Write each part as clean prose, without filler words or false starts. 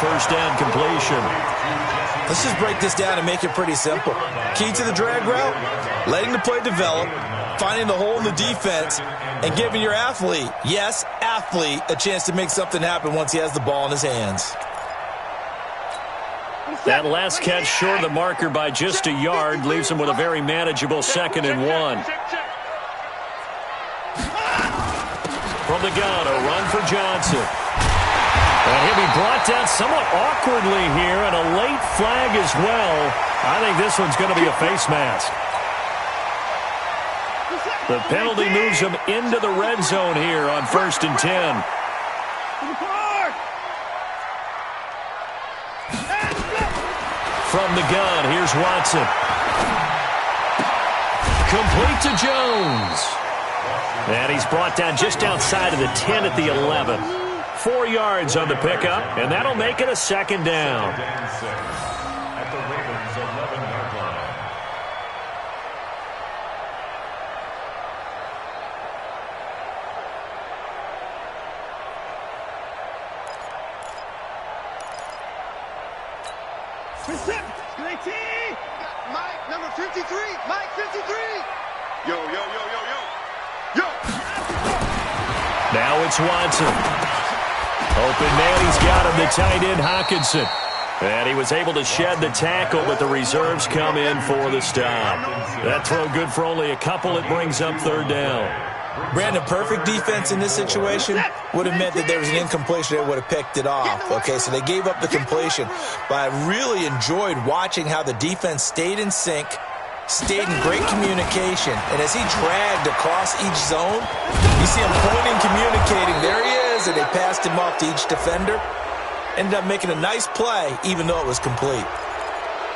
first down completion. Let's just break this down and make it pretty simple. Key to the drag route, letting the play develop, finding the hole in the defense, and giving your athlete, yes, athlete, a chance to make something happen once he has the ball in his hands. That last catch short of the marker by just a yard leaves him with a very manageable 2nd and 1. From the gun, a run for Johnson. And he'll be brought down somewhat awkwardly here, and a late flag as well. I think this one's going to be a face mask. The penalty moves him into the red zone here on 1st and 10. From the gun, here's Watson. Complete to Jones. And he's brought down just outside of the 10 at the 11. 4 yards on the pickup, and that'll make it a 2nd down. At the Ravens' 11-yard line. Mike, number 53. Mike, 53. Yo, yo, yo, yo, yo. Yo. Now it's Watson. Open man, he's got him, the tight end, Hockenson. And he was able to shed the tackle, but the reserves come in for the stop. That throw good for only a couple. It brings up 3rd down. Brandon, perfect defense in this situation would have meant that there was an incompletion. They would have picked it off. Okay, so they gave up the completion. But I really enjoyed watching how the defense stayed in sync, stayed in great communication. And as he dragged across each zone, you see him pointing, communicating. There he is, and they passed him off to each defender. Ended up making a nice play, even though it was complete.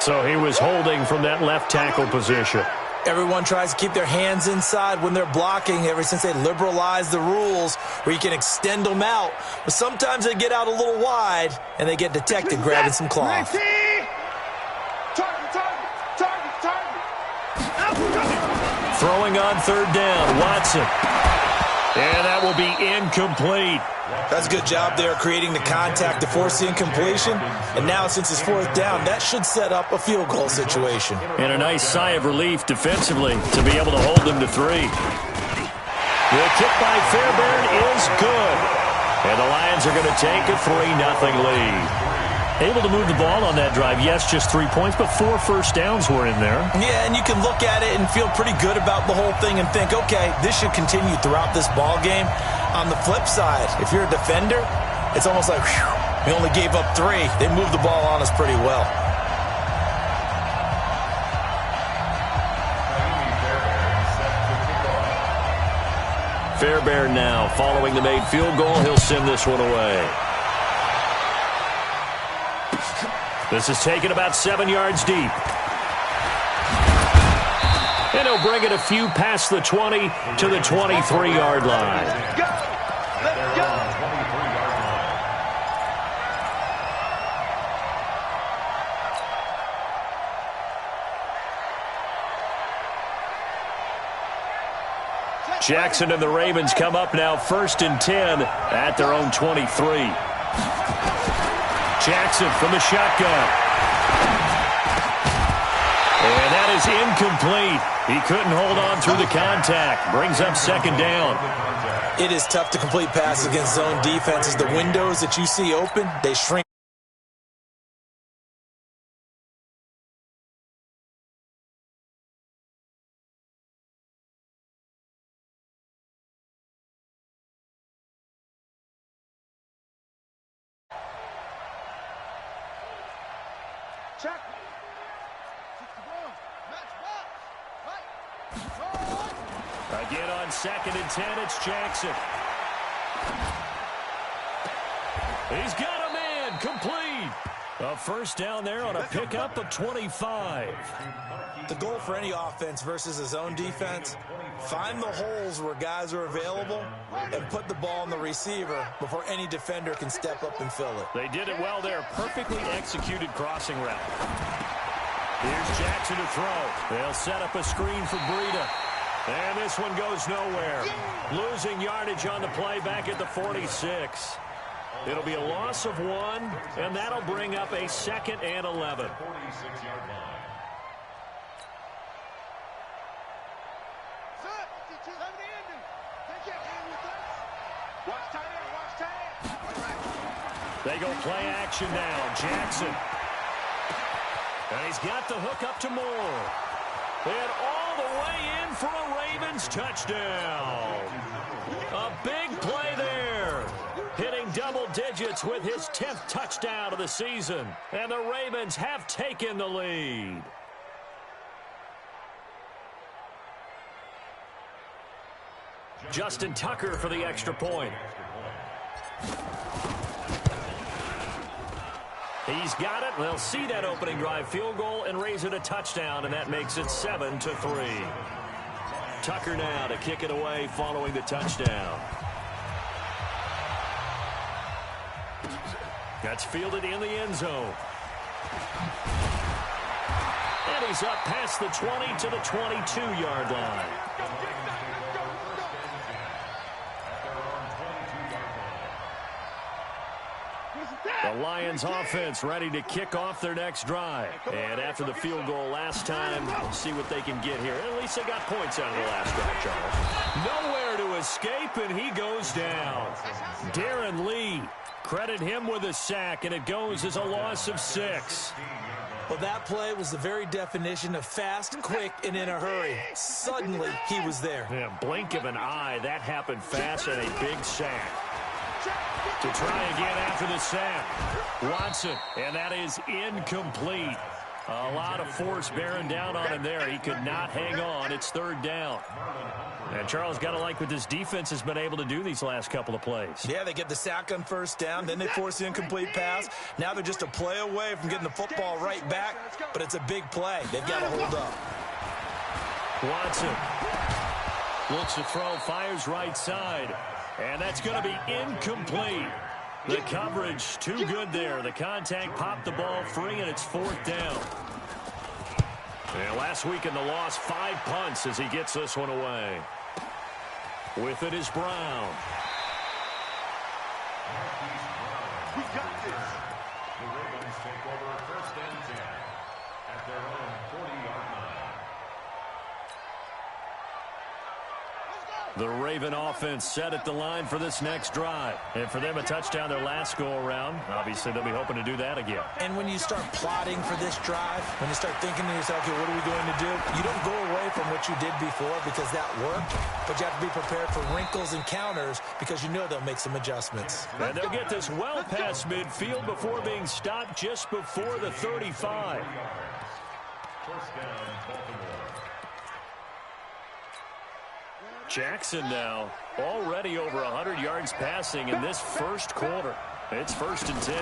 So he was holding from that left tackle position. Everyone tries to keep their hands inside when they're blocking ever since they liberalized the rules where you can extend them out. But sometimes they get out a little wide, and they get detected grabbing some cloth. Throwing on 3rd down, Watson. And that will be incomplete. That's a good job there creating the contact to force the incompletion. And now since it's 4th down, that should set up a field goal situation. And a nice sigh of relief defensively to be able to hold them to 3. The kick by Fairbairn is good. And the Lions are going to take a 3-0 lead. Able to move the ball on that drive. Yes, just 3 points, but 4 first downs were in there. Yeah, and you can look at it and feel pretty good about the whole thing and think, okay, this should continue throughout this ball game. On the flip side, if you're a defender, it's almost like, whew, we only gave up 3. They moved the ball on us pretty well. Fairbairn now following the made field goal. He'll send this one away. This is taken about 7 yards deep. And he'll bring it a few past the 20 to the 23-yard line. Let's go. Let's go. Jackson and the Ravens come up now 1st and 10 at their own 23. Jackson from the shotgun. And that is incomplete. He couldn't hold on through the contact. Brings up 2nd down. It is tough to complete passes against zone defenses. The windows that you see open, they shrink. Check. Again on 2nd and 10, it's Jackson. He's got a man, complete. A first down there on a pickup of 25. The goal for any offense versus a zone defense, find the holes where guys are available and put the ball on the receiver before any defender can step up and fill it. They did it well there. Perfectly executed crossing route. Here's Jackson to throw. They'll set up a screen for Breida. And this one goes nowhere. Losing yardage on the play back at the 46. It'll be a loss of 1, and that'll bring up a 2nd and 11. 46-yard line. They go play action now. Jackson. And he's got the hook up to Moore. And all the way in for a Ravens touchdown. A big play there. Hitting double digits with his 10th touchdown of the season. And the Ravens have taken the lead. Justin Tucker for the extra point. He's got it. They'll see that opening drive field goal and raise it a touchdown, and that makes it 7-3. Tucker now to kick it away following the touchdown. That's fielded in the end zone. And he's up past the 20 to the 22-yard line. The Lions offense ready to kick off their next drive. And after the field goal last time, we'll see what they can get here. At least they got points out of the last drive, Charles. Nowhere to escape, and he goes down. Darren Lee, credit him with a sack, and it goes as a loss of 6. Well, that play was the very definition of fast, quick, and in a hurry. Suddenly, he was there. Yeah, blink of an eye, that happened fast, and a big sack. To try again after the sack. Watson, and that is incomplete. A lot of force bearing down on him there. He could not hang on. It's 3rd down. And Charles, got to like what this defense has been able to do these last couple of plays. Yeah, they get the sack on 1st down, then they force the incomplete pass. Now they're just a play away from getting the football right back, but it's a big play. They've got to hold up. Watson looks to throw, fires right side. And that's going to be incomplete. The coverage too good there. The contact popped the ball free, and it's 4th down. And last week in the loss, 5 punts as he gets this one away. With it is Brown. We got this. The Ravens take over 1st and 10 at their own 40-yard line. The Raven offense set at the line for this next drive. And for them, a touchdown their last go-around. Obviously, they'll be hoping to do that again. And when you start plotting for this drive, when you start thinking to yourself, okay, what are we going to do? You don't go away from what you did before because that worked, but you have to be prepared for wrinkles and counters because you know they'll make some adjustments. And they'll get this well past midfield before being stopped just before the 35. 1st down, Baltimore. Jackson now already over 100 yards passing in this 1st quarter. It's 1st and 10.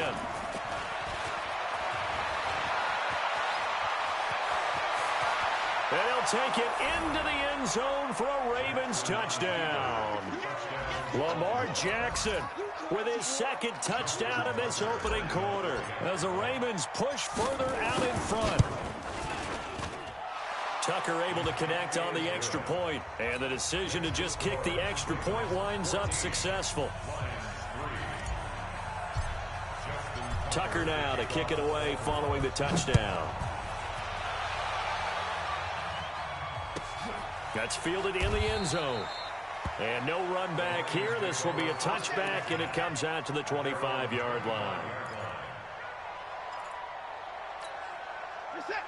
And he'll take it into the end zone for a Ravens touchdown. Lamar Jackson with his 2nd touchdown in this opening quarter as the Ravens push further out in front. Tucker able to connect on the extra point, and the decision to just kick the extra point winds up successful. Tucker now to kick it away following the touchdown. That's fielded in the end zone. And no run back here. This will be a touchback, and it comes out to the 25-yard line.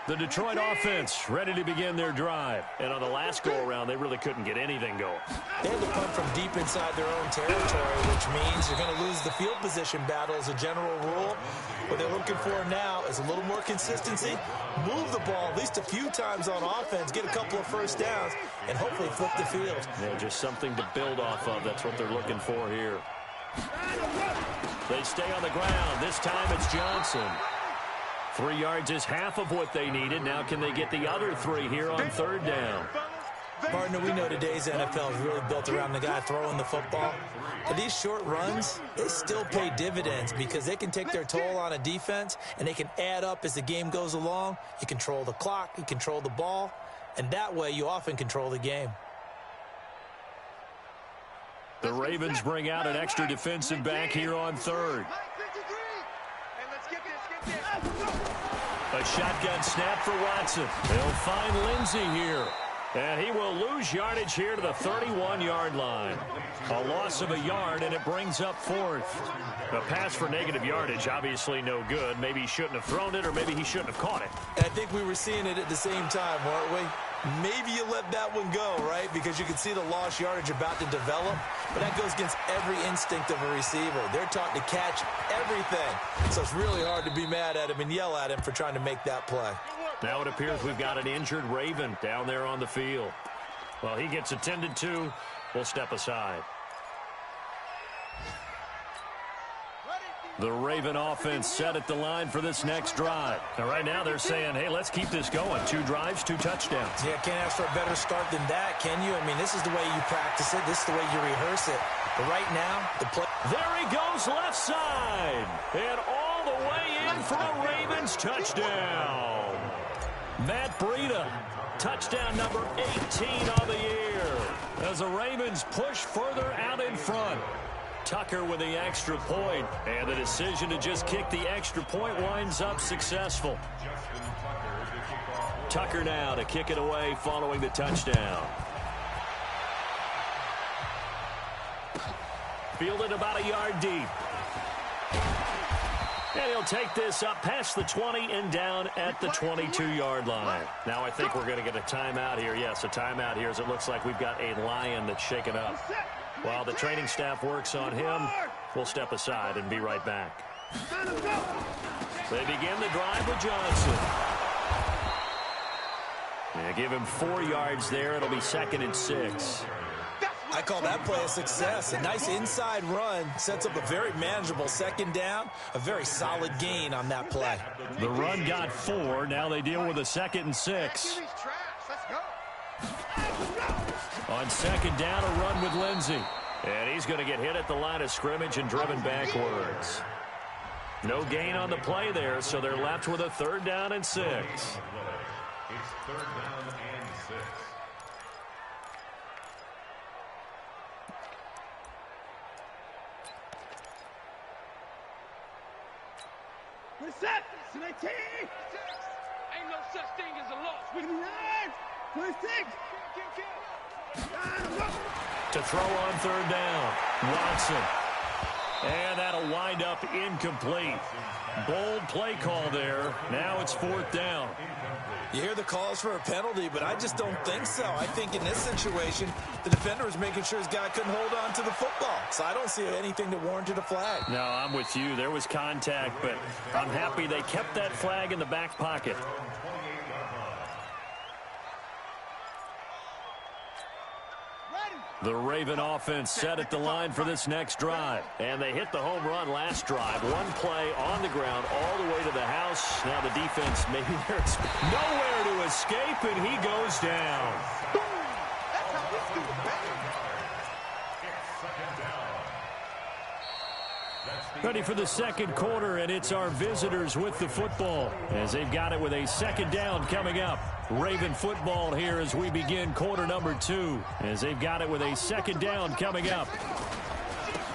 The Detroit offense ready to begin their drive. And on the last go-around, they really couldn't get anything going. They had to punt from deep inside their own territory, which means you're going to lose the field position battle as a general rule. What they're looking for now is a little more consistency, move the ball at least a few times on offense, get a couple of 1st downs, and hopefully flip the field. Yeah, just something to build off of. That's what they're looking for here. They stay on the ground. This time it's Johnson. 3 yards is half of what they needed. Now can they get the other 3 here on 3rd down? Partner, we know today's NFL is really built around the guy throwing the football. But these short runs, they still pay dividends because they can take their toll on a defense, and they can add up as the game goes along. You control the clock, you control the ball, and that way you often control the game. The Ravens bring out an extra defensive back here on third. A shotgun snap for Watson. They'll find Lindsey here. And he will lose yardage here to the 31-yard line. A loss of a yard, and it brings up fourth. A pass for negative yardage, obviously no good. Maybe he shouldn't have thrown it, or maybe he shouldn't have caught it. I think we were seeing it at the same time, weren't we? Maybe you let that one go, right? Because you can see the lost yardage about to develop. But that goes against every instinct of a receiver. They're taught to catch everything. So it's really hard to be mad at him and yell at him for trying to make that play. Now it appears we've got an injured Raven down there on the field. Well, he gets attended to. We'll step aside. The Raven offense set at the line for this next drive. Now, right now they're saying, hey, let's keep this going. 2 drives, 2 touchdowns. Yeah, can't ask for a better start than that, can you? I mean, this is the way you practice it. This is the way you rehearse it. But right now, the play... There he goes left side. And all the way in for a Ravens touchdown. Matt Breida, touchdown number 18 on the year. As the Ravens push further out in front. Tucker with the extra point, and the decision to just kick the extra point winds up successful. Tucker now to kick it away following the touchdown. Fielded about a yard deep. And he'll take this up past the 20 and down at the 22-yard line. Now I think we're going to get a timeout here. Yes, a timeout here as it looks like we've got a lion that's shaken up. While the training staff works on him, we'll step aside and be right back. They begin the drive with Johnson. Yeah, give him 4 yards there. It'll be 2nd and 6. I call that play a success. A nice inside run sets up a very manageable 2nd down. A very solid gain on that play. The run got 4. Now they deal with a 2nd and 6. On 2nd down, a run with Lindsey. And he's going to get hit at the line of scrimmage and driven backwards. No gain on the play there, so they're left with a 3rd down and 6. It's 3rd down and 6. Reset! 19! Ain't no such thing as a loss. 29! 26! To throw on 3rd down, Watson. And that'll wind up incomplete. Bold play call there. Now it's 4th down. You hear the calls for a penalty, but I just don't think so. I think in this situation, the defender was making sure his guy couldn't hold on to the football. So I don't see anything that warranted a flag. No, I'm with you. There was contact, but I'm happy they kept that flag in the back pocket. The Raven offense set at the line for this next drive. And they hit the home run last drive. 1 play on the ground all the way to the house. Now the defense, maybe there's nowhere to escape, and he goes down. Ready for the 2nd quarter, and it's our visitors with the football as they've got it with a 2nd down coming up. Raven football here as we begin quarter number 2 as they've got it with a 2nd down coming up.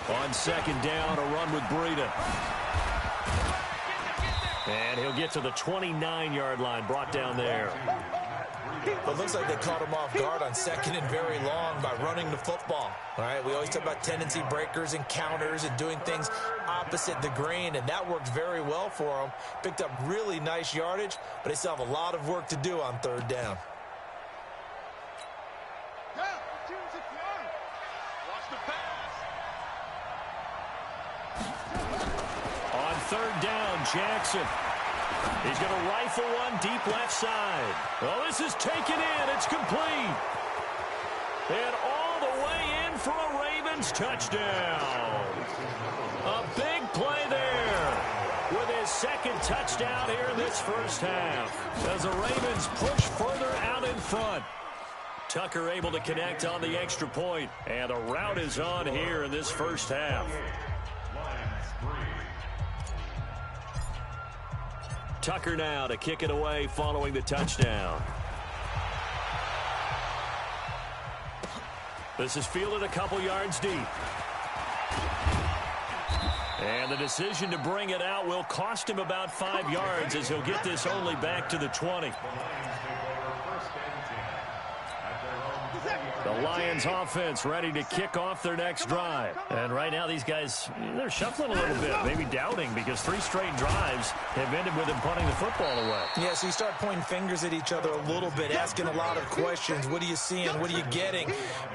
On 2nd down, a run with Breida. And he'll get to the 29-yard line, brought down there. It looks like they caught him off guard on 2nd and very long by running the football. All right, we always talk about tendency breakers and counters and doing things opposite the grain, and that worked very well for them. Picked up really nice yardage, but they still have a lot of work to do on 3rd down. Watch the pass. On 3rd down, Jackson. He's going to rifle one deep left side. Well, this is taken in. It's complete. And all the way in for a Ravens touchdown. A big play there with his 2nd touchdown here in this first half. As the Ravens push further out in front. Tucker able to connect on the extra point. And the route is on here in this first half. Tucker now to kick it away following the touchdown. This is fielded a couple yards deep. And the decision to bring it out will cost him about 5 yards as he'll get this only back to the 20. The Lions offense ready to kick off their next drive. And right now these guys, they're shuffling a little bit, maybe doubting, because 3 straight drives have ended with them punting the football away. Yeah, so you start pointing fingers at each other a little bit, asking a lot of questions. What are you seeing? What are you getting?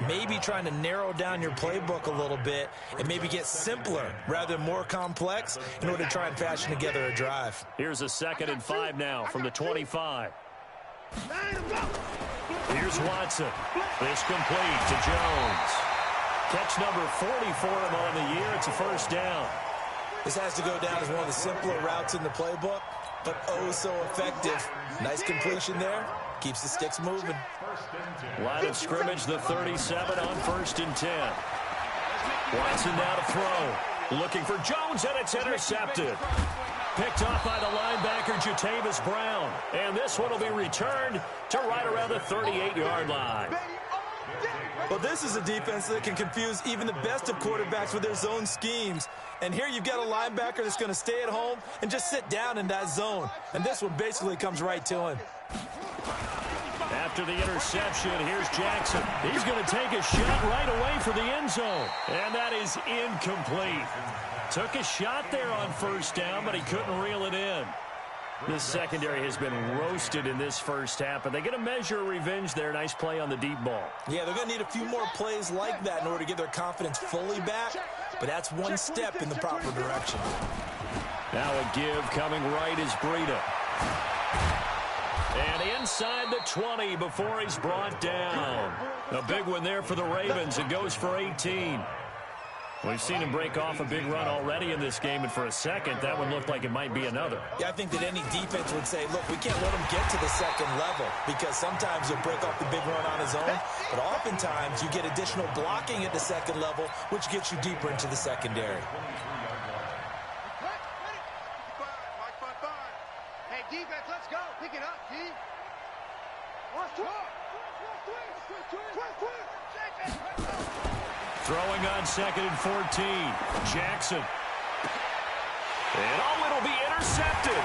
Maybe trying to narrow down your playbook a little bit and maybe get simpler rather than more complex in order to try and fashion together a drive. Here's a 2nd and 5 now from the 25. Here's Watson. This complete to Jones. Catch number 40 for him on the year. It's a first down. This has to go down as one of the simpler routes in the playbook, but oh so effective. Nice completion there. Keeps the sticks moving. Line of scrimmage, the 37 on 1st and 10. Watson now to throw. Looking for Jones, and it's intercepted. Picked off by the linebacker, Jatavis Brown. And this one will be returned to right around the 38-yard line. Well, this is a defense that can confuse even the best of quarterbacks with their zone schemes. And here you've got a linebacker that's going to stay at home and just sit down in that zone. And this one basically comes right to him. After the interception, here's Jackson. He's going to take a shot right away for the end zone. And that is incomplete. Took a shot there on first down, but he couldn't reel it in. This secondary has been roasted in this first half, but they get a measure of revenge there. Nice play on the deep ball. Yeah, they're going to need a few more plays like that in order to get their confidence fully back, but that's one step in the proper direction. Now a give coming right is Breida. And inside the 20 before he's brought down. A big one there for the Ravens. It goes for 18. We've seen him break off a big run already in this game, and for a second, that one looked like it might be another. Yeah, I think that any defense would say, look, we can't let him get to the second level, because sometimes he'll break off the big run on his own, but oftentimes you get additional blocking at the second level, which gets you deeper into the secondary. Hey, defense, let's go. Pick it up, D. Throwing on 2nd and 14. Jackson. And it'll be intercepted.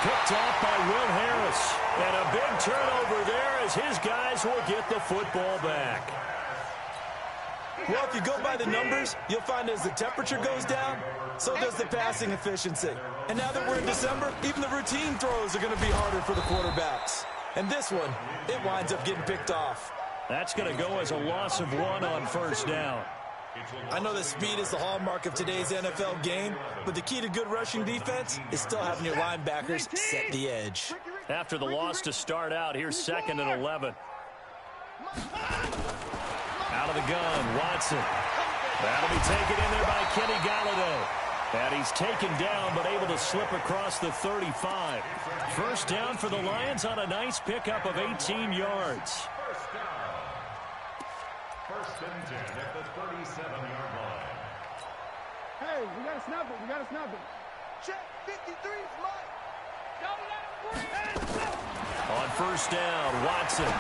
Picked off by Will Harris. And a big turnover there as his guys will get the football back. Well, if you go by the numbers, you'll find as the temperature goes down, so does the passing efficiency. And now that we're in December, even the routine throws are going to be harder for the quarterbacks. And this one, it winds up getting picked off. That's going to go as a loss of 1 on first down. I know that speed is the hallmark of today's NFL game, but the key to good rushing defense is still having your linebackers set the edge. After the loss to start out, here's 2nd and 11. Out of the gun, Watson. That'll be taken in there by Kenny Galladay. And he's taken down, but able to slip across the 35. First down for the Lions on a nice pickup of 18 yards. First and 10 at the 37-yard line. Hey, we got to snap it. We got to snap it. Check 53 is mine. Don't let him breathe. On first down, Watson.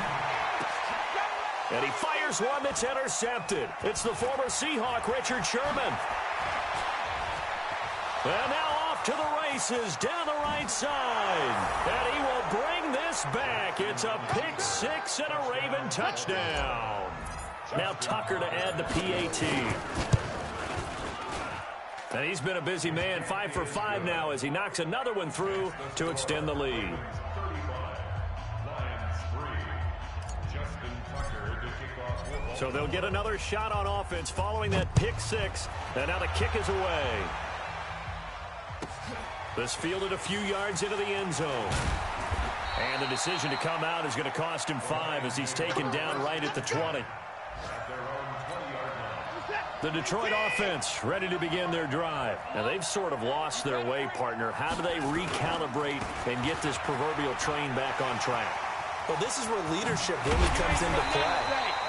And he fires one that's intercepted. It's the former Seahawk, Richard Sherman. And now off to the races down the right side. And he will bring this back. It's a pick six and a Raven touchdown. Now Tucker to add the PAT. And he's been a busy man, 5 for 5 now as he knocks another one through to extend the lead. So they'll get another shot on offense following that pick six. And now the kick is away. This fielded a few yards into the end zone. And the decision to come out is going to cost him 5 as he's taken down right at the 20. The Detroit offense ready to begin their drive. Now, they've sort of lost their way, partner. How do they recalibrate and get this proverbial train back on track? Well, this is where leadership really comes into play.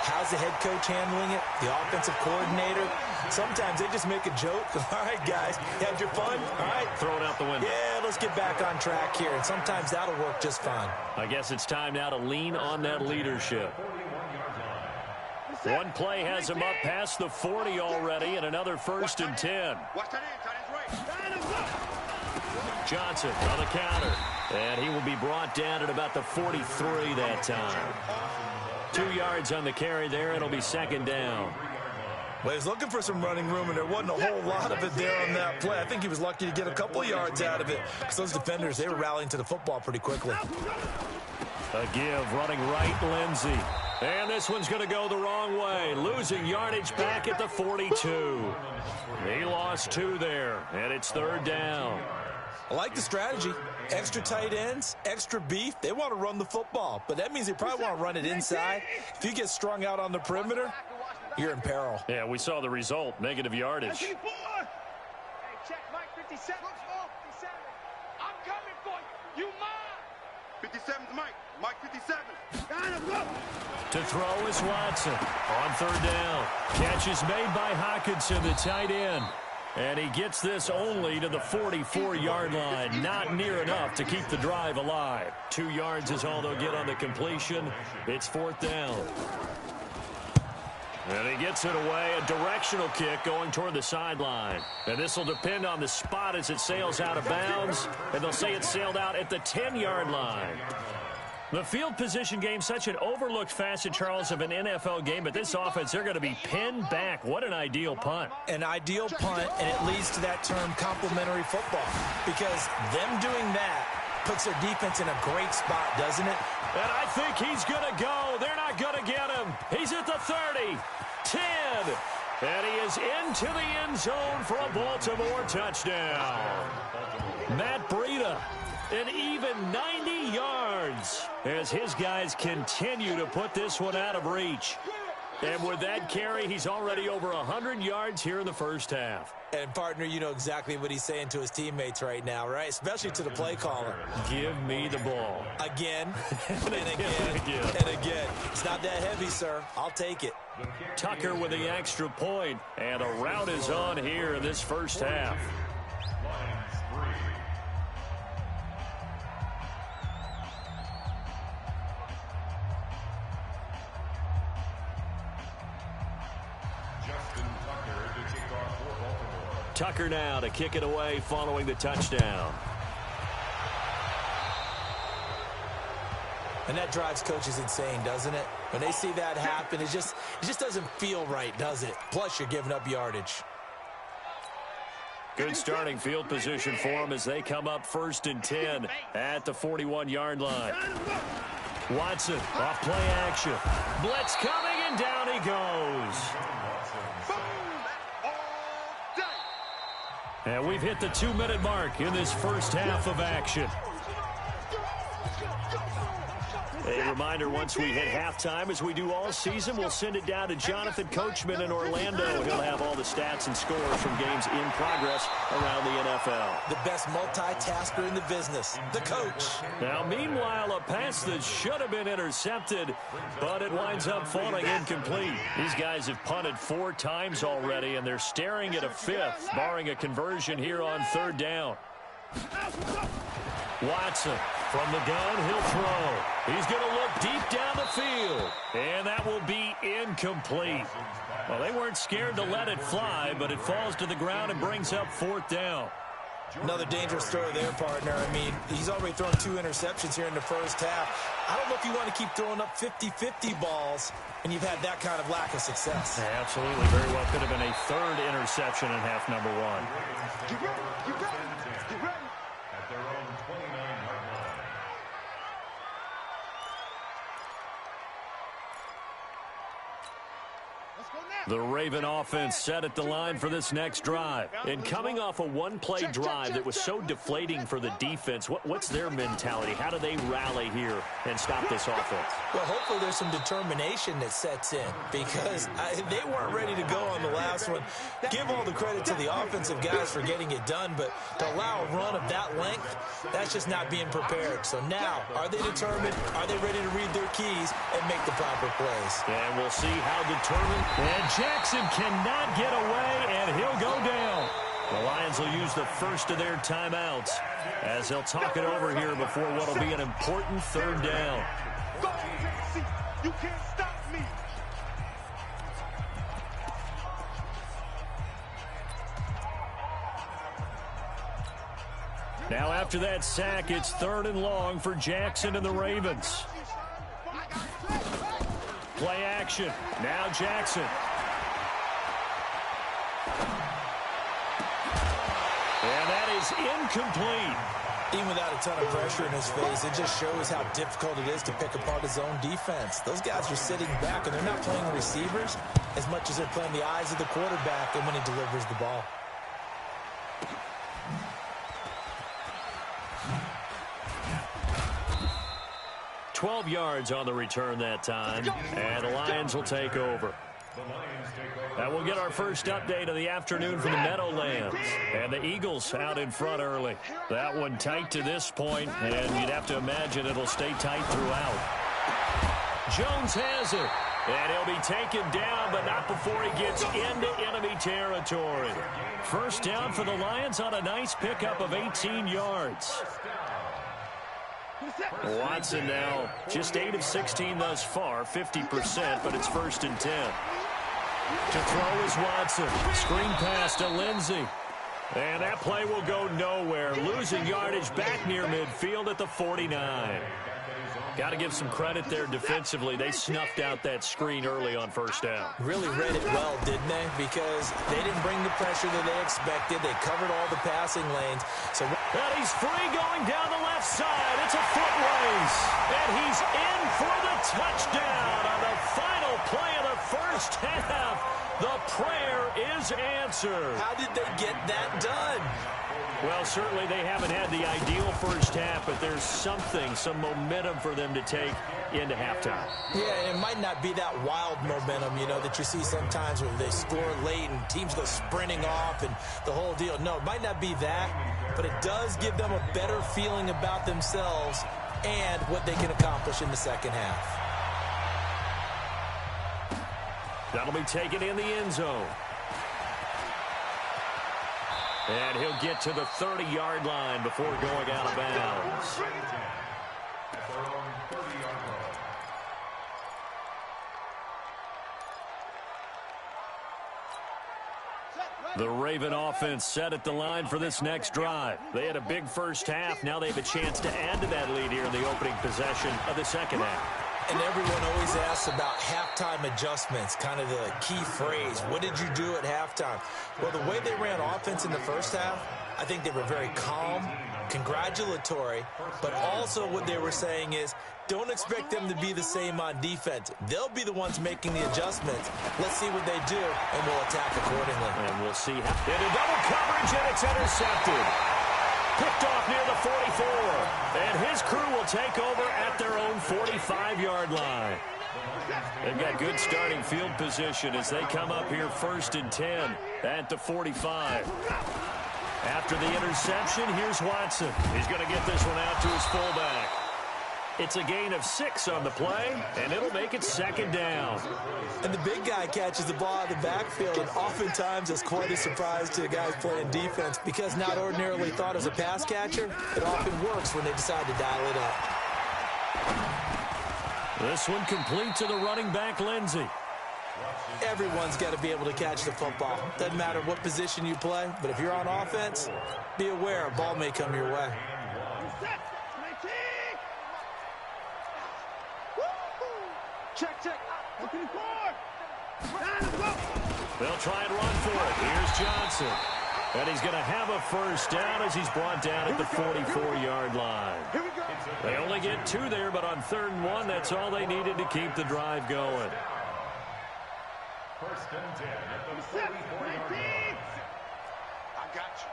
How's the head coach handling it? The offensive coordinator? Sometimes they just make a joke. All right, guys, you had your fun? All right. Throw it out the window. Yeah, let's get back on track here. And sometimes that'll work just fine. I guess it's time now to lean on that leadership. One play has him up past the 40 already, and another 1st and 10. Johnson on the counter, and he will be brought down at about the 43 that time. 2 yards on the carry there. It'll be 2nd down. Well, he was looking for some running room, and there wasn't a whole lot of it there on that play. I think he was lucky to get a couple of yards out of it, because those defenders, they were rallying to the football pretty quickly. A give, running right, Lindsey. And this one's going to go the wrong way, losing yardage back at the 42. He lost 2 there, and it's 3rd down. I like the strategy. Extra tight ends, extra beef. They want to run the football, but that means they probably want to run it inside. If you get strung out on the perimeter, you're in peril. Yeah, we saw the result, negative yardage. Hey, check Mike 57. I'm coming for you. You mine. 57's Mike. Mike 57. To throw is Watson on 3rd down. Catch is made by Hockenson, the tight end. And he gets this only to the 44-yard line. Not near enough to keep the drive alive. 2 yards is all they'll get on the completion. It's 4th down. And he gets it away, a directional kick going toward the sideline. And this will depend on the spot as it sails out of bounds. And they'll say it sailed out at the 10-yard line. The field position game, such an overlooked facet, Charles, of an NFL game. But this offense, they're going to be pinned back. What an ideal punt. An ideal punt, and it leads to that term complementary football. Because them doing that puts their defense in a great spot, doesn't it? And I think he's going to go. They're not going to get him. He's at the 30, 10. And he is into the end zone for a Baltimore touchdown. Matt Breida, an even 90 yards as his guys continue to put this one out of reach. And with that carry, he's already over 100 yards here in the first half. And, partner, you know exactly what he's saying to his teammates right now, right? Especially to the play caller. Give me the ball. Again, and again, and again. It's not that heavy, sir. I'll take it. Tucker with the extra point, and a rout is on here in this first half. Tucker now to kick it away following the touchdown. And that drives coaches insane, doesn't it? When they see that happen, it just doesn't feel right, does it? Plus, you're giving up yardage. Good starting field position for them as they come up 1st and 10 at the 41-yard line. Watson off play action. Blitz coming, and down he goes. And we've hit the 2-minute mark in this first half of action. A reminder, once we hit halftime, as we do all season, we'll send it down to Jonathan Coachman in Orlando. He'll have all the stats and scores from games in progress around the NFL. The best multitasker in the business, the coach. Now, meanwhile, a pass that should have been intercepted, but it winds up falling incomplete. These guys have punted 4 times already, and they're staring at a 5th, barring a conversion here on 3rd down. Watson from the gun, he'll throw. He's going to look deep down the field, and that will be incomplete. Well, they weren't scared to let it fly, but it falls to the ground and brings up 4th down. Another dangerous throw there, partner. I mean, he's already thrown 2 interceptions here in the first half. I don't know if you want to keep throwing up 50-50 balls when you've had that kind of lack of success. Yeah, absolutely. Very well could have been a 3rd interception in half number 1. Get ready. At their own 29-yard line. Let's go now. The Raven offense set at the line for this next drive. And coming off a one-play drive that was so deflating for the defense, what's their mentality? How do they rally here and stop this offense? Well, hopefully there's some determination that sets in because they weren't ready to go on the last one. Give all the credit to the offensive guys for getting it done, but to allow a run of that length, that's just not being prepared. So now, are they determined? Are they ready to read their keys and make the proper plays? And we'll see how determined. And Jackson cannot get away, and he'll go down. The Lions will use the first of their timeouts as they'll talk it over here before what will be an important 3rd down. You can't stop me. Now after that sack, it's 3rd and long for Jackson and the Ravens. Play action. Now Jackson. And that is incomplete. Even without a ton of pressure in his face, it just shows how difficult it is to pick apart his own defense. Those guys are sitting back, and they're not playing receivers as much as they're playing the eyes of the quarterback and when he delivers the ball. $12 yards on the return that time, and the Lions will take over. And we'll get our first update of the afternoon from the Meadowlands. And the Eagles out in front early. That one tight to this point, and you'd have to imagine it'll stay tight throughout. Jones has it, and he'll be taken down, but not before he gets into enemy territory. First down for the Lions on a nice pickup of 18 yards. Watson now just 8 of 16 thus far, 50%, but it's 1st and 10. To throw is Watson. Screen pass to Lindsey. And that play will go nowhere. Losing yardage back near midfield at the 49. Got to give some credit there defensively. They snuffed out that screen early on first down. Really read it well, didn't they? Because they didn't bring the pressure that they expected. They covered all the passing lanes. So and he's free going down the left side. It's a foot race. And he's in for the touchdown on the final play of the first half. The prayer is answered. How did they get that done? Well, certainly they haven't had the ideal first half, but there's something, some momentum for them to take into halftime. Yeah, it might not be that wild momentum, you know, that you see sometimes where they score late and teams go sprinting off and the whole deal. No, it might not be that, but it does give them a better feeling about themselves and what they can accomplish in the second half. That'll be taken in the end zone. And he'll get to the 30-yard line before going out of bounds. The Raven offense set at the line for this next drive. They had a big first half. Now they have a chance to add to that lead here in the opening possession of the second half. And everyone always asks about halftime adjustments, kind of the key phrase. What did you do at halftime? Well, the way they ran offense in the first half, I think they were very calm, congratulatory, but also what they were saying is don't expect them to be the same on defense. They'll be the ones making the adjustments. Let's see what they do, and we'll attack accordingly. And we'll see how. Into double coverage, and it's intercepted. Picked off near the 44. And his crew will take over at their own 45-yard line. They've got good starting field position as they come up here 1st and 10 at the 45. After the interception, here's Watson. He's going to get this one out to his fullback. It's a gain of 6 on the play, and it'll make it 2nd down. And the big guy catches the ball out of the backfield, and oftentimes it's quite a surprise to the guys playing defense because not ordinarily thought as a pass catcher, it often works when they decide to dial it up. This one complete to the running back, Lindsey. Everyone's got to be able to catch the football. Doesn't matter what position you play, but if you're on offense, be aware a ball may come your way. Check. Open the court. They'll try and run for it. Here's Johnson. And he's going to have a first down as he's brought down at the 44-yard line. They only get 2 there, but on 3rd and 1, that's all they needed to keep the drive going. 1st and 10 at the 44-yard line. I got you.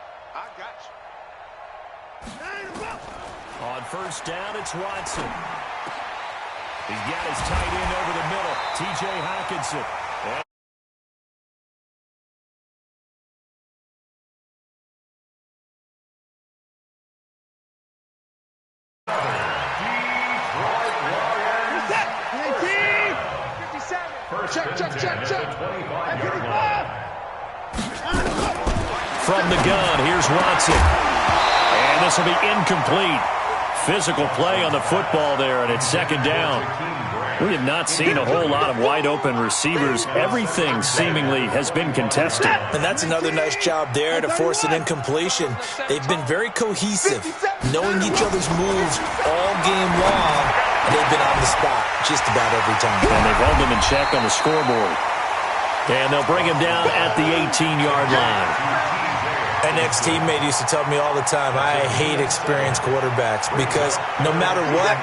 On 1st down, it's Watson. He's got his tight end over the middle, T.J. Hockenson. Check. From the gun, here's Watson. And this will be incomplete. Physical play on the football there, and it's 2nd down. We have not seen a whole lot of wide-open receivers. Everything seemingly has been contested. And that's another nice job there to force an incompletion. They've been very cohesive, knowing each other's moves all game long, and they've been on the spot just about every time. And they've held them in check on the scoreboard. And they'll bring him down at the 18-yard line. An ex-teammate used to tell me all the time, I hate experienced quarterbacks because no matter what,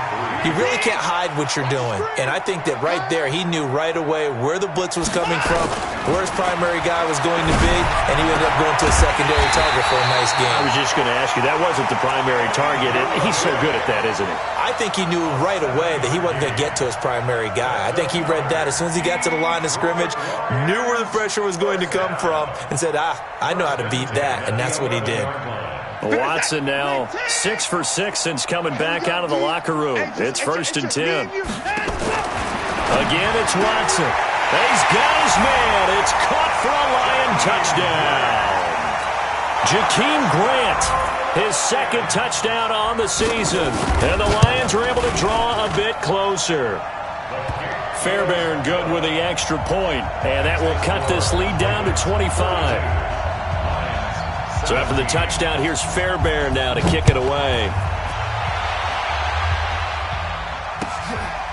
you really can't hide what you're doing. And I think that right there, he knew right away where the blitz was coming from, where his primary guy was going to be, and he ended up going to a secondary target for a nice game. I was just going to ask you, that wasn't the primary target. He's so good at that, isn't he? I think he knew right away that he wasn't going to get to his primary guy. I think he read that as soon as he got to the line of scrimmage, knew where the pressure was going to come from, and said, I know how to beat that. And that's what he did. Watson now 6 for 6 since coming back out of the locker room. It's 1st and 10. Again, it's Watson. He's got his man. It's caught for a Lion touchdown. Jakeem Grant, his 2nd touchdown on the season. And the Lions are able to draw a bit closer. Fairbairn good with the extra point. And that will cut this lead down to 25. So after the touchdown, here's Fairbairn now to kick it away.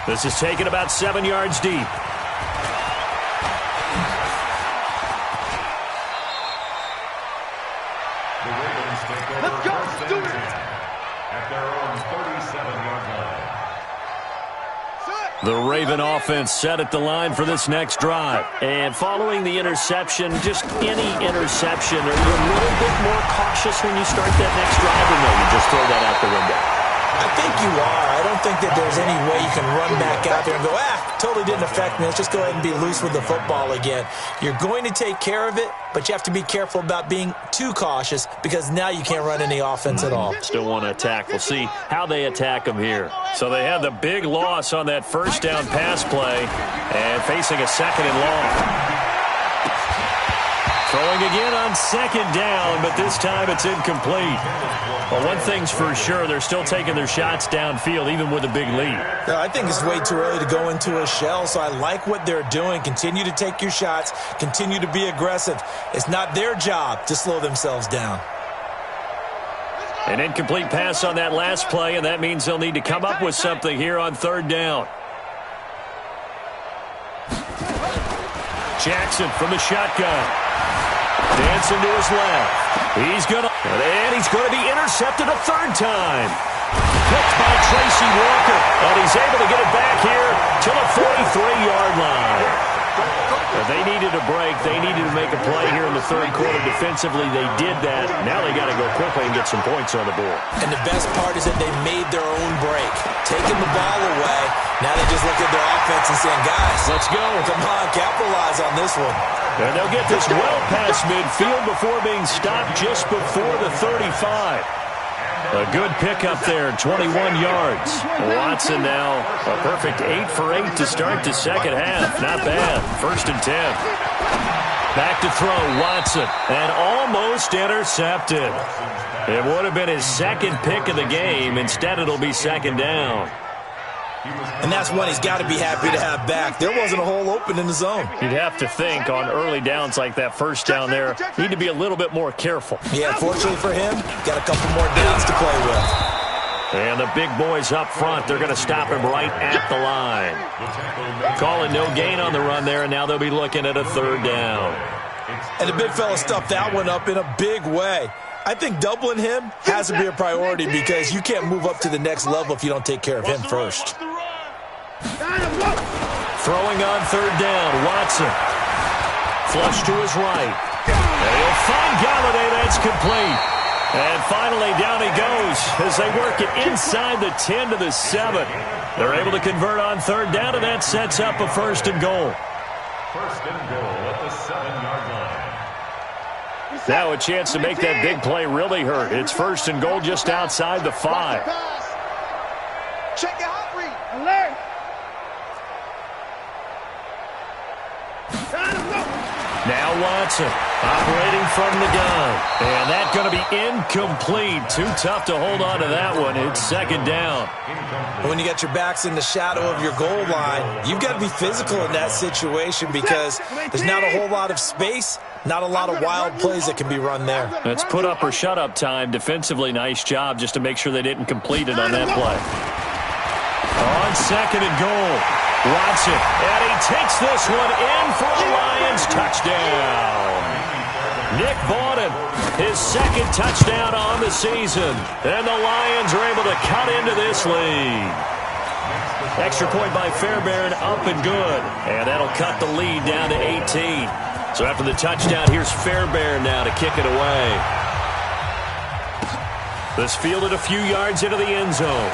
This is taken about 7 yards deep. Let's go. Do it. At their own 37-yard line. The Raven offense set at the line for this next drive. And following the interception, just any interception, are you a little bit more cautious when you start that next drive, or no, you just throw that out the window? I think you are. I don't think that there's any way you can run back out there and go, totally didn't affect me. Let's just go ahead and be loose with the football again. You're going to take care of it, but you have to be careful about being too cautious because now you can't run any offense at all. Still want to attack. We'll see how they attack them here. So they had the big loss on that 1st down pass play and facing a 2nd and long. Throwing again on 2nd down, but this time it's incomplete. Well, one thing's for sure, they're still taking their shots downfield, even with a big lead. I think it's way too early to go into a shell, so I like what they're doing. Continue to take your shots. Continue to be aggressive. It's not their job to slow themselves down. An incomplete pass on that last play, and that means they'll need to come up with something here on 3rd down. Jackson from the shotgun. Dancing to his left. He's going to be intercepted a 3rd time. Picked by Tracy Walker. And he's able to get it back here to the 43-yard line. They needed a break. They needed to make a play here in the 3rd quarter. Defensively, they did that. Now they got to go quickly and get some points on the board. And the best part is that they made their own break. Taking the ball away. Now they just look at their offense and saying, guys, let's go. Come on, capitalize on this one. And they'll get this well past midfield before being stopped just before the 35. A good pickup there, 21 yards. Watson now a perfect 8 for 8 to start the 2nd half. Not bad. 1st and 10. Back to throw, Watson, and almost intercepted. It would have been his 2nd pick of the game. Instead, it'll be 2nd down. And that's one he's got to be happy to have back. There wasn't a hole open in the zone. You'd have to think on early downs like that 1st down there, need to be a little bit more careful. Yeah, fortunately for him, got a couple more downs to play with. And the big boys up front, they're going to stop him right at the line. Calling no gain on the run there, and now they'll be looking at a 3rd down. And the big fella stuffed that one up in a big way. I think doubling him has to be a priority because you can't move up to the next level if you don't take care of him first. Throwing on 3rd down, Watson. Flush to his right. And he'll find Galladay. That's complete. And finally, down he goes as they work it inside the 10 to the 7. They're able to convert on 3rd down, and that sets up a 1st and goal. 1st and goal at the 7-yard line. Now a chance to make that big play really hurt. It's 1st and goal just outside the 5. Check your hot read. Alert. Now Watson. Operating from the gun. And that's going to be incomplete. Too tough to hold on to that one. It's second down. When you got your backs in the shadow of your goal line, you've got to be physical in that situation because there's not a whole lot of space, not a lot of wild plays that can be run there. That's put up or shut up time. Defensively, nice job just to make sure they didn't complete it on that play. On second and goal, Watson, and he takes this one in for a Lions touchdown. Nick Bawden, his second touchdown on the season, and the Lions are able to cut into this lead. Extra point by Fairbairn, up and good, and that'll cut the lead down to 18. So after the touchdown, here's Fairbairn now to kick it away. This fielded a few yards into the end zone.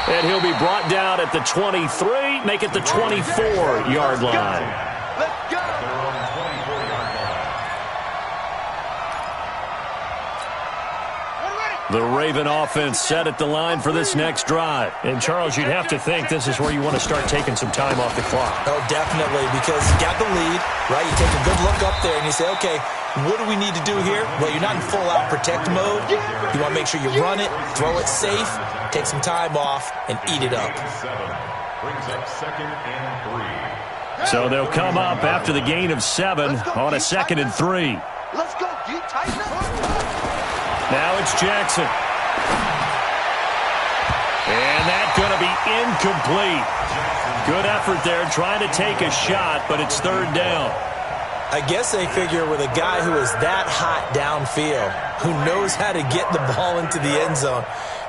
And he'll be brought down at the 23, make it the 24-yard line. Let's go. The Raven offense set at the line for this next drive. And, Charles, you'd have to think this is where you want to start taking some time off the clock. Oh, definitely, because you got the lead, right? You take a good look up there and you say, okay, what do we need to do here? Well, you're not in full-out protect mode. You want to make sure you run it, throw it safe, take some time off, and eat it up. Brings up second and 3. So they'll come up after the gain of 7 on a second and 3. Let's go, D. Tighten up. Now it's Jackson. And that's going to be incomplete. Good effort there trying to take a shot, but it's third down. I guess they figure with a guy who is that hot downfield, who knows how to get the ball into the end zone,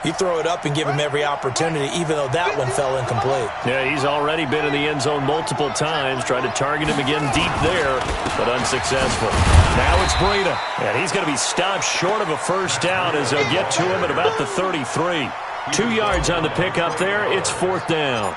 you throw it up and give him every opportunity, even though that one fell incomplete. Yeah, he's already been in the end zone multiple times, tried to target him again deep there, but unsuccessful. Now it's Breida, and he's going to be stopped short of a first down as they'll get to him at about the 33. 2 yards on the pickup there. It's fourth down.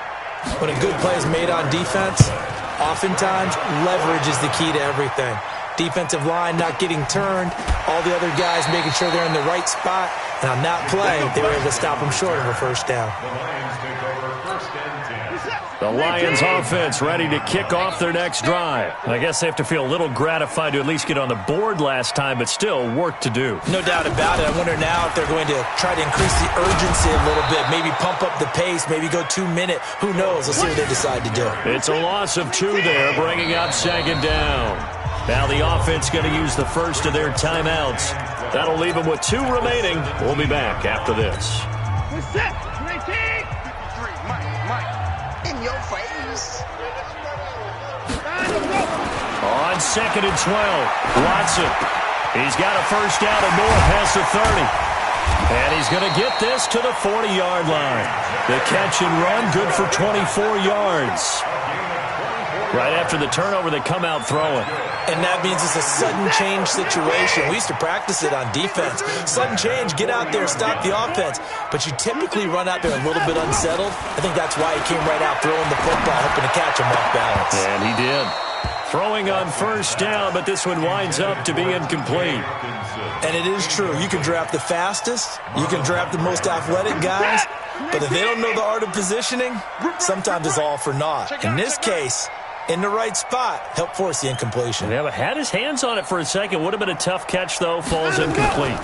When a good play is made on defense, oftentimes leverage is the key to everything. Defensive line not getting turned, all the other guys making sure they're in the right spot, and on that play, they were able to stop them short of a first down. The Lions take over first and 10. The Lions offense ready to kick off their next drive. I guess they have to feel a little gratified to at least get on the board last time, but still work to do. No doubt about it. I wonder now if they're going to try to increase the urgency a little bit, maybe pump up the pace, maybe go 2 minute. Who knows? Let's see what they decide to do. It's a loss of 2 there, bringing up second down. Now the offense going to use the first of their timeouts. That'll leave them with 2 remaining. We'll be back after this. We're set. 19. 53, Mike. In your face. On second and 12, Watson. He's got a first down and more past the 30. And he's going to get this to the 40-yard line. The catch and run, good for 24 yards. Right after the turnover, they come out throwing. And that means it's a sudden change situation. We used to practice it on defense. Sudden change, get out there, stop the offense. But you typically run out there a little bit unsettled. I think that's why he came right out throwing the football, hoping to catch him off balance. And he did. Throwing on first down, but this one winds up to be incomplete. And it is true. You can draft the fastest. You can draft the most athletic guys. But if they don't know the art of positioning, sometimes it's all for naught. In this case, in the right spot, help force the incompletion. Yeah, but had his hands on it for a second. Would have been a tough catch, though. Falls incomplete.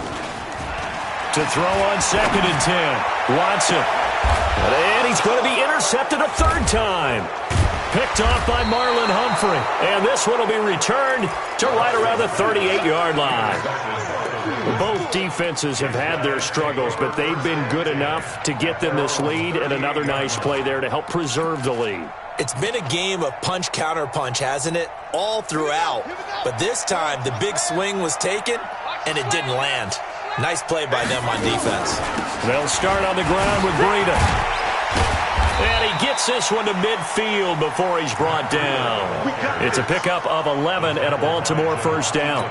To throw on second and 10. Watson. And he's going to be intercepted a third time. Picked off by Marlon Humphrey. And this one will be returned to right around the 38-yard line. Both defenses have had their struggles, but they've been good enough to get them this lead, and another nice play there to help preserve the lead. It's been a game of punch-counter-punch, hasn't it? All throughout. But this time, the big swing was taken, and it didn't land. Nice play by them on defense. They'll start on the ground with Breida. And he gets this one to midfield before he's brought down. It's a pickup of 11 and a Baltimore first down.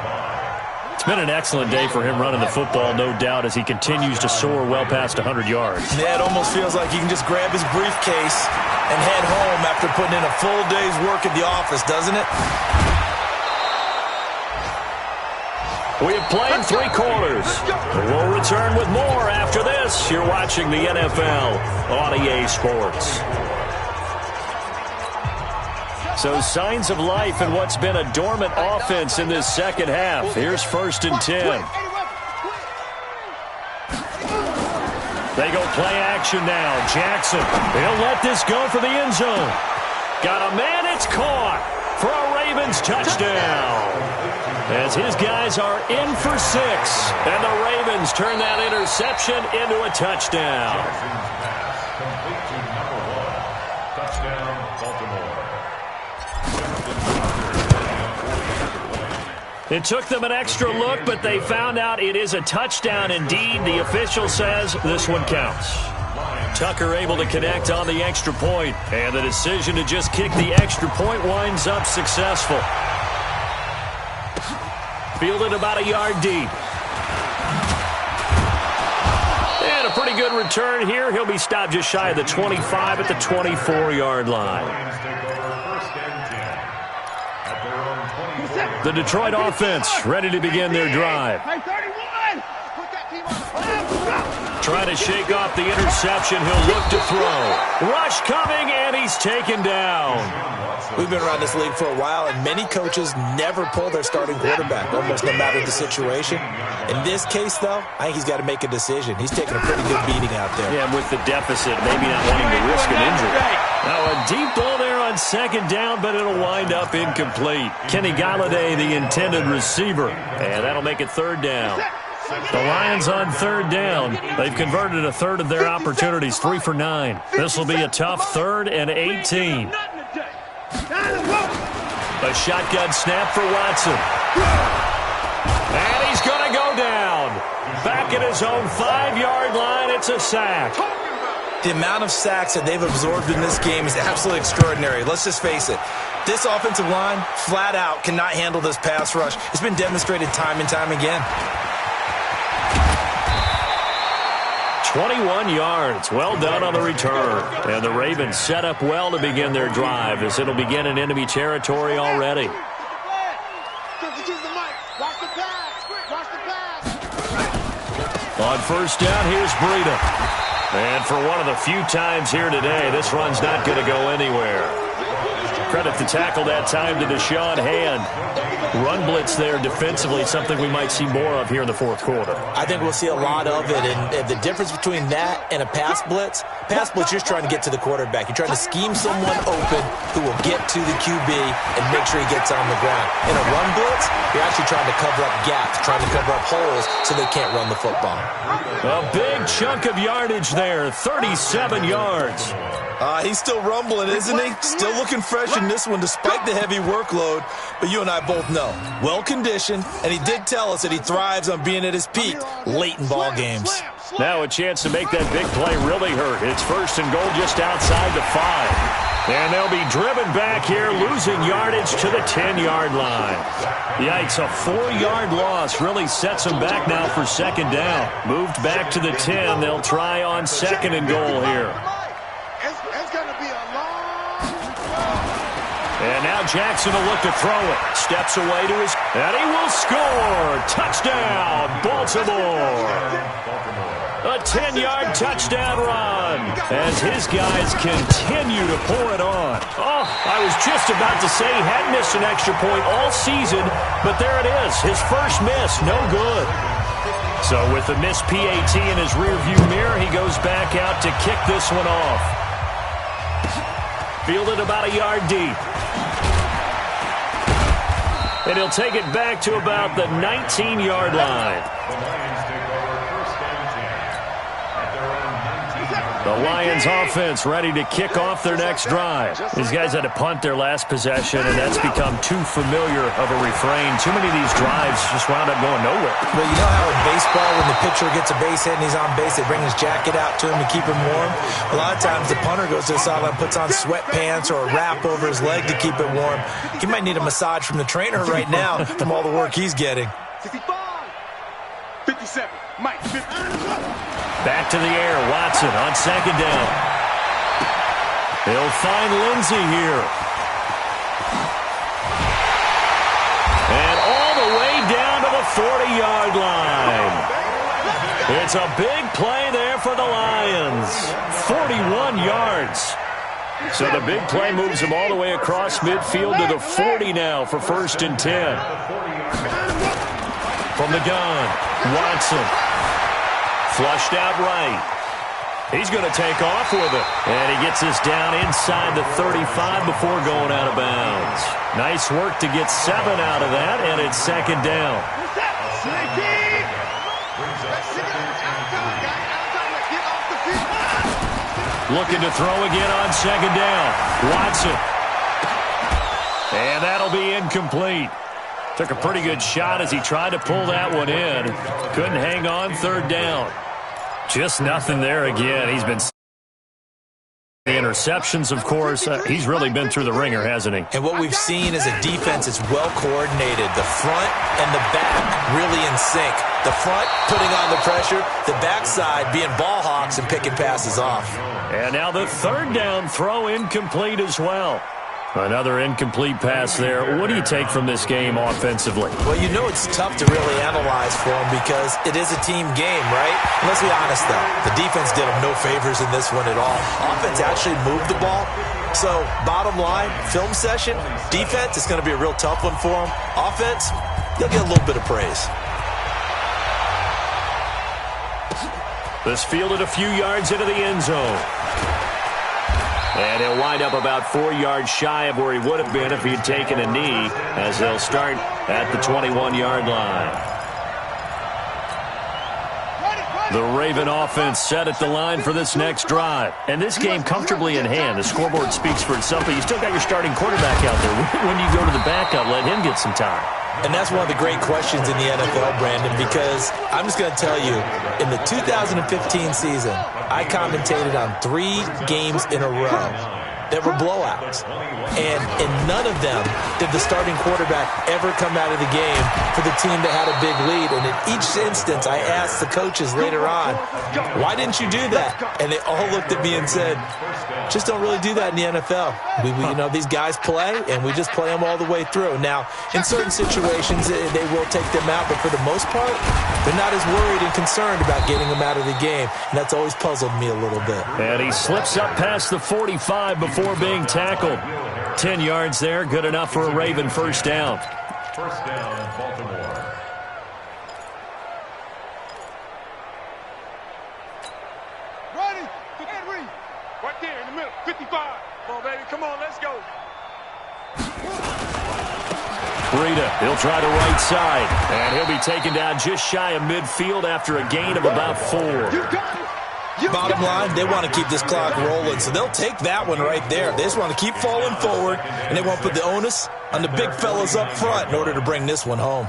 It's been an excellent day for him running the football, no doubt, as he continues to soar well past 100 yards. Yeah, it almost feels like he can just grab his briefcase and head home after putting in a full day's work at the office, doesn't it? We have played 3 quarters. We'll return with more after this. You're watching the NFL on EA Sports. So signs of life in what's been a dormant offense in this second half. Here's 1st and 10. They go play action now. Jackson, he'll let this go for the end zone. Got a man, it's caught for a Ravens touchdown. As his guys are in for 6. And the Ravens turn that interception into a touchdown. Complete to number 1. Touchdown, Baltimore. It took them an extra look, but they found out it is a touchdown indeed. The official says this one counts. Tucker able to connect on the extra point, and the decision to just kick the extra point winds up successful. Fielded about a yard deep. And a pretty good return here. He'll be stopped just shy of the 25 at the 24-yard line. The Detroit offense ready to begin their drive. Trying to shake off the interception. He'll look to throw. Rush coming, and he's taken down. We've been around this league for a while, and many coaches never pull their starting quarterback, almost no matter the situation. In this case, though, I think he's got to make a decision. He's taking a pretty good beating out there. Yeah, with the deficit, maybe not wanting to risk an injury. Now a deep ball there on 2nd down, but it'll wind up incomplete. Kenny Galladay, the intended receiver, and that'll make it 3rd down. The Lions on 3rd down. They've converted a third of their opportunities, 3 for 9. This will be a tough 3rd and 18. A shotgun snap for Watson. And he's going to go down. Back at his own 5-yard line, it's a sack. The amount of sacks that they've absorbed in this game is absolutely extraordinary. Let's just face it. This offensive line, flat out, cannot handle this pass rush. It's been demonstrated time and time again. 21 yards. Well done on the return. And the Ravens set up well to begin their drive as it'll begin in enemy territory already. On 1st down, here's Breida. And for one of the few times here today, this run's not going to go anywhere. Credit the tackle that time to Deshaun Hand. Run blitz there defensively, something we might see more of here in the 4th quarter. I think we'll see a lot of it, and the difference between that and a pass blitz, you're just trying to get to the quarterback. You're trying to scheme someone open who will get to the QB and make sure he gets on the ground. In a run blitz, you're actually trying to cover up gaps, trying to cover up holes so they can't run the football. A big chunk of yardage there, 37 yards. He's still rumbling, isn't he? Still looking fresh in this one despite the heavy workload. But you and I both know, well-conditioned, and he did tell us that he thrives on being at his peak late in ball games. Now a chance to make that big play really hurt. It's 1st and goal just outside the 5. And they'll be driven back here, losing yardage to the 10-yard line. Yikes, a 4-yard loss really sets them back now for 2nd down. Moved back to the 10. They'll try on 2nd and goal here. And now Jackson will look to throw it. Steps away to his... And he will score! Touchdown, Baltimore! A 10-yard touchdown run as his guys continue to pour it on. Oh, I was just about to say he hadn't missed an extra point all season, but there it is. His first miss, no good. So with the missed PAT in his rearview mirror, he goes back out to kick this one off. Fielded about a yard deep. And he'll take it back to about the 19-yard line. The Lions offense ready to kick off their next drive. These guys had to punt their last possession, and that's become too familiar of a refrain. Too many of these drives just wound up going nowhere. Well, you know how in baseball, when the pitcher gets a base hit and he's on base, they bring his jacket out to him to keep him warm. A lot of times the punter goes to the sideline, puts on sweatpants or a wrap over his leg to keep it warm. He might need a massage from the trainer right now from all the work he's getting. 55, 57, Mike, 50. Back to the air, Watson on 2nd down. He'll find Lindsey here. And all the way down to the 40-yard line. It's a big play there for the Lions. 41 yards. So the big play moves him all the way across midfield to the 40 now for 1st and 10. From the gun, Watson. Flushed out right. He's going to take off with it. And he gets this down inside the 35 before going out of bounds. Nice work to get 7 out of that, and it's 2nd down. Looking to throw again on 2nd down. Watson. And that'll be incomplete. Took a pretty good shot as he tried to pull that one in. Couldn't hang on 3rd down. Just nothing there again. He's been the interceptions, of course. He's really been through the ringer, hasn't he? And what we've seen is a defense that's well coordinated. The front and the back really in sync. The front putting on the pressure, the backside being ball hawks and picking passes off. And now the 3rd down throw incomplete as well. Another incomplete pass there. What do you take from this game offensively? Well, you know it's tough to really analyze for them because it is a team game, right? And let's be honest, though. The defense did them no favors in this one at all. Offense actually moved the ball. So, bottom line, film session, defense, it's going to be a real tough one for them. Offense, they'll get a little bit of praise. This fielded a few yards into the end zone. And he'll wind up about 4 yards shy of where he would have been if he had taken a knee, as they'll start at the 21-yard line. The Raven offense set at the line for this next drive. And this game comfortably in hand. The scoreboard speaks for itself, but you still got your starting quarterback out there. When do you go to the backup, let him get some time? And that's one of the great questions in the NFL, Brandon, because I'm just going to tell you, in the 2015 season, I commentated on 3 games in a row that were blowouts. And in none of them did the starting quarterback ever come out of the game for the team that had a big lead. And in each instance, I asked the coaches later on, why didn't you do that? And they all looked at me and said, just don't really do that in the NFL. You know, these guys play, and we just play them all the way through. Now, in certain situations, they will take them out, but for the most part, they're not as worried and concerned about getting them out of the game. And that's always puzzled me a little bit. And he slips up past the 45 before being tackled. 10 yards there, good enough for a Raven 1st down. 1st down, Baltimore. Ready? Henry. Right there in the middle. 55. Come on, baby. Come on, let's go. Breida, he'll try the right side. And he'll be taken down just shy of midfield after a gain of about 4. You got it. Bottom line, they want to keep this clock rolling, so they'll take that one right there. They just want to keep falling forward, and they want to put the onus on the big fellas up front in order to bring this one home.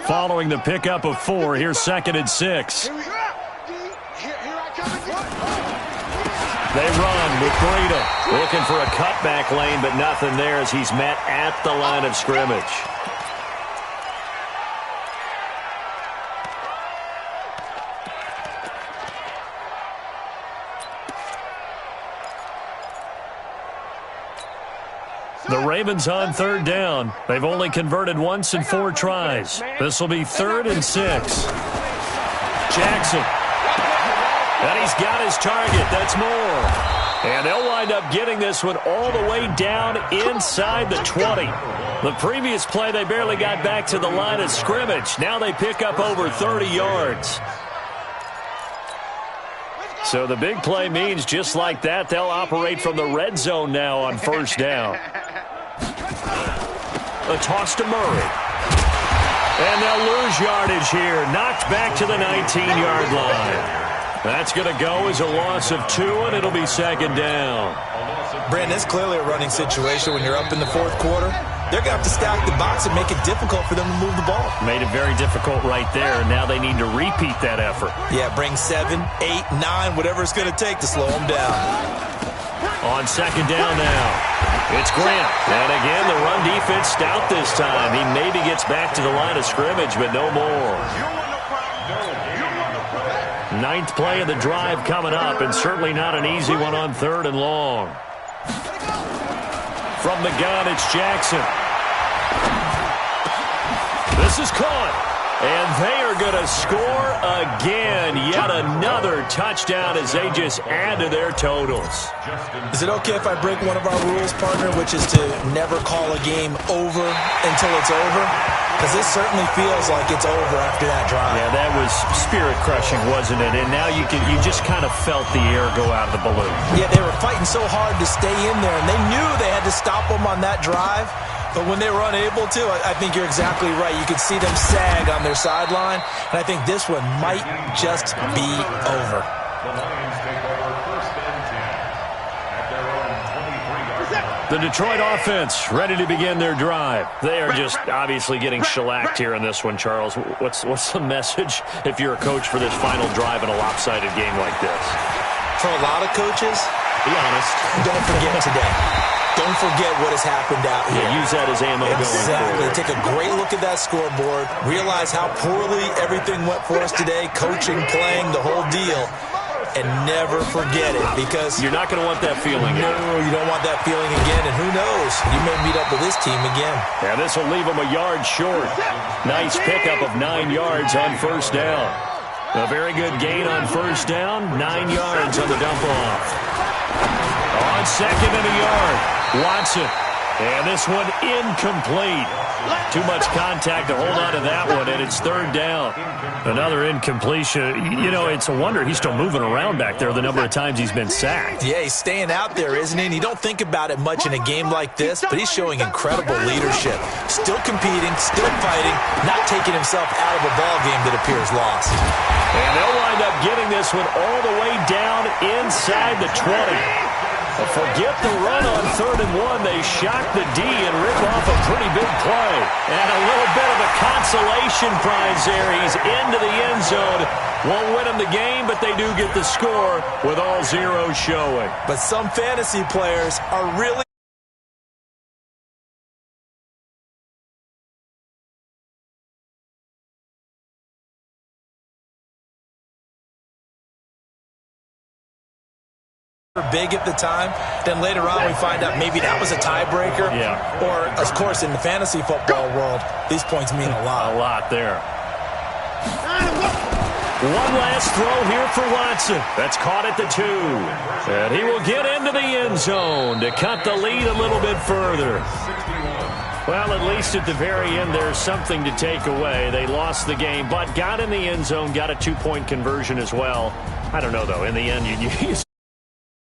Following the pickup of 4, here's 2nd and 6. They run with Breida. Looking for a cutback lane, but nothing there as he's met at the line of scrimmage. The Ravens on 3rd down. They've only converted once in 4 tries. This will be 3rd and 6. Jackson. And he's got his target. That's more. And they'll wind up getting this one all the way down inside the 20. The previous play, they barely got back to the line of scrimmage. Now they pick up over 30 yards. So the big play means just like that, they'll operate from the red zone now on 1st down. A toss to Murray. And they'll lose yardage here. Knocked back to the 19-yard line. That's going to go as a loss of 2, and it'll be 2nd down. Brandon, it's clearly a running situation when you're up in the 4th quarter. They're going to have to stack the box and make it difficult for them to move the ball. Made it very difficult right there, and now they need to repeat that effort. Yeah, bring 7, 8, 9, whatever it's going to take to slow them down. On 2nd down now, it's Grant. And again, the run defense stout this time. He maybe gets back to the line of scrimmage, but no more. ninth play of the drive coming up, and certainly not an easy one on 3rd and long. From the gun, it's Jackson. This is caught. And they are going to score again. Yet another touchdown as they just add to their totals. Is it okay if I break one of our rules, partner, which is to never call a game over until it's over? Because this certainly feels like it's over after that drive. Yeah, that was spirit-crushing, wasn't it? And now you just kind of felt the air go out of the balloon. Yeah, they were fighting so hard to stay in there, and they knew they had to stop them on that drive. But when they were unable to, I think you're exactly right. You could see them sag on their sideline, and I think this one might just be over. The Lions take over 1st and 10 at their own 23-yard line. The Detroit offense ready to begin their drive. They are just obviously getting shellacked here in this one, Charles. What's the message if you're a coach for this final drive in a lopsided game like this? For a lot of coaches, be honest, don't forget today. Don't forget what has happened out here. Yeah, use that as ammo going forward. Take a great look at that scoreboard. Realize how poorly everything went for us today. Coaching, playing, the whole deal. And never forget it, because you're not going to want that feeling. No, you don't want that feeling again. And who knows? You may meet up with this team again. Yeah, this will leave them a yard short. Nice pickup of 9 yards on 1st down. A very good gain on 1st down. 9 yards on the dump-off. On 2nd and a yard. Watson. And this one incomplete. Too much contact to hold on to that one, and it's 3rd down. Another incompletion. You know, it's a wonder he's still moving around back there the number of times he's been sacked. Yeah, he's staying out there, isn't he? And you don't think about it much in a game like this, but he's showing incredible leadership. Still competing, still fighting, not taking himself out of a ball game that appears lost. And they'll wind up getting this one all the way down inside the 20. Forget the run on 3rd and 1. They shock the D and rip off a pretty big play. And a little bit of a consolation prize there. He's into the end zone. Won't win him the game, but they do get the score with all zeros showing. But some fantasy players are really big at the time. Then later on we find out maybe that was a tiebreaker. Yeah. Or, of course, in the fantasy football world, these points mean a lot. A lot there. One last throw here for Watson. That's caught at the 2. And he will get into the end zone to cut the lead a little bit further. Well, at least at the very end, there's something to take away. They lost the game, but got in the end zone, got a 2-point conversion as well. I don't know, though. In the end, you